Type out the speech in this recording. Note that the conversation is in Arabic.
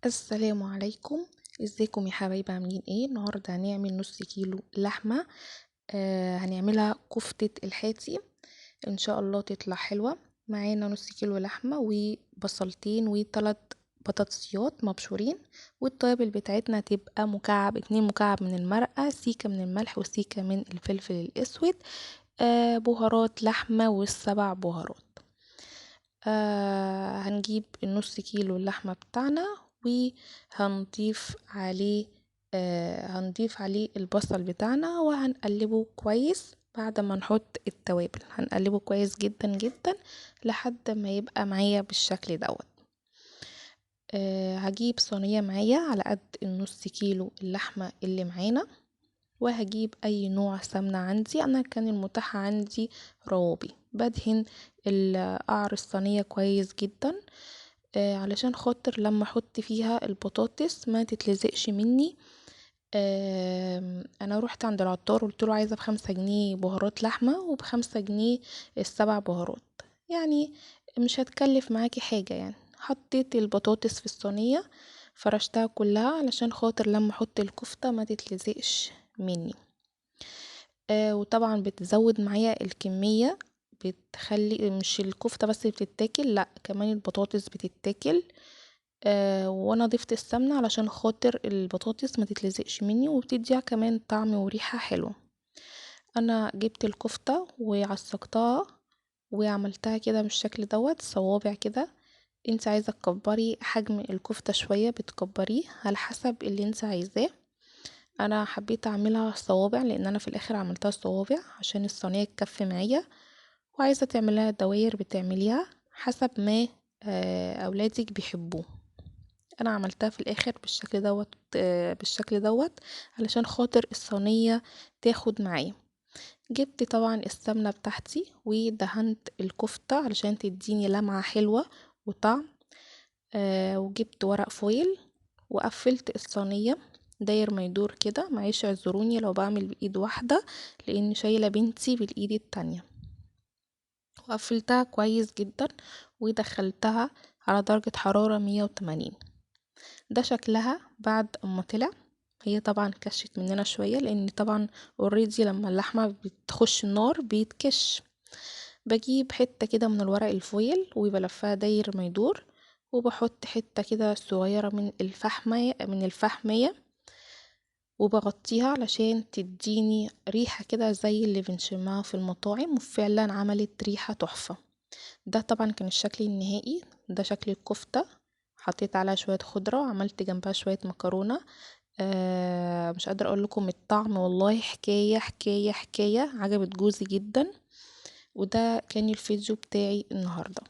السلام عليكم. ازيكم يا حبايبي؟ عاملين ايه؟ النهارده هنعمل نص كيلو لحمه. هنعملها كفته الحاتي، ان شاء الله تطلع حلوه. معانا نص كيلو لحمه وبصلتين وثلاث بطاطسيات مبشورين، والتوابل بتاعتنا تبقى مكعب 2 مكعب من المرقه، سيكه من الملح وسيكه من الفلفل الاسود، بهارات لحمه والسبع بهارات. هنجيب النص كيلو اللحمة بتاعنا وهنضيف عليه هنضيف عليه البصل بتاعنا وهنقلبه كويس. بعد ما نحط التوابل هنقلبه كويس جدا جدا لحد ما يبقى معايا بالشكل دوت. هجيب صينية معايا على قد النص كيلو اللحمة اللي معانا، وهجيب اي نوع سمنة عندي. انا كان المتاح عندي روابي. بدهن قعر الصينية كويس جدا علشان خاطر لما احط فيها البطاطس ما تتلزقش مني. انا رحت عند العطار قلت له عايزة ب5 جنيه بهارات لحمة وب5 جنيه السبع بهارات، يعني مش هتكلف معاكي حاجة. يعني حطيت البطاطس في الصينية، فرشتها كلها علشان خاطر لما احط الكفتة ما تتلزقش مني. وطبعا بتزود معايا الكمية، بتخلي مش الكفتة بس بتتاكل، لا كمان البطاطس بتتاكل. وانا ضفت السمنة علشان خاطر البطاطس ما تتلزقش مني، وبتديها كمان طعم وريحة حلوة. انا جبت الكفتة وعصقتها وعملتها كده بالشكل دوت صوابع كده. انت عايزة تكبري حجم الكفتة شوية بتكبريه على حسب اللي انت عايزاه. انا حبيت اعملها صوابع لان انا في الاخر عملتها صوابع عشان الصينيه تكفي معايا، وعايزه تعملها دواير بتعمليها حسب ما اولادك بيحبوه. انا عملتها في الاخر بالشكل دوت علشان خاطر الصينيه تاخد معايا. جبت طبعا السمنه بتاعتي ودهنت الكفته علشان تديني لمعه حلوه وطعم. وجبت ورق فويل وقفلت الصينيه داير ما يدور كده. معيش اعذروني لو بعمل بايد واحدة لاني شايلة بنتي بالايد التانية. وقفلتها كويس جدا ودخلتها على درجة حرارة 180. ده شكلها بعد اما طلع. هي طبعا كشت مننا شوية لان طبعا اوريدي لما اللحمة بتخش النار بيتكش. بجيب حتة كده من الورق الفويل وبلفها داير ما يدور، وبحط حتة كده صغيرة من الفحمية وبغطيها علشان تديني ريحة كده زي اللي بنشمها في المطاعم، وفعلا عملت ريحة تحفة. ده طبعا كان الشكل النهائي، ده شكل الكفتة. حطيت عليها شوية خضرة وعملت جنبها شوية مكرونة. مش قادرة اقول لكم الطعم، والله حكاية حكاية حكاية، عجبت جوزي جدا. وده كان الفيديو بتاعي النهاردة.